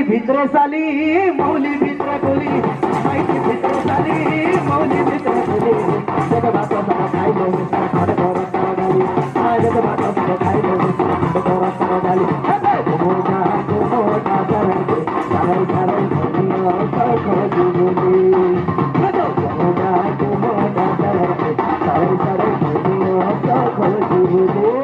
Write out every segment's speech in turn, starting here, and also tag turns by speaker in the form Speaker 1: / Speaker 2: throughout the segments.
Speaker 1: ভিতরে সালি মৌলি ভিতরে গুলি মাইটি ভিতরে সালি মৌলি ভিতরে গুলি যত বাত সব খাইলো ঘরে ঘরে তারা গালি যত বাত সব খাইলো ঘরে তারা গালি মোটা মোটা সারাই সারাই সারাই দুনিয়া সব জীবনে মোটা মোটা সারাই সারাই সারাই দুনিয়া সব জীবনে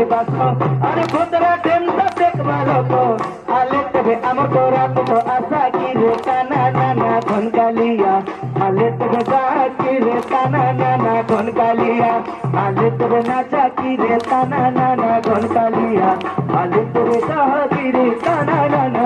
Speaker 1: अरे खुदरा टेंटा देख वालो तो आले तबे अमर को रात तो आशा की रे काना नाना धन कालिया आले तबे जा की रे काना नाना धन कालिया आले तबे नाचा की रे काना नाना धन कालिया आले तबे जा की रे काना नाना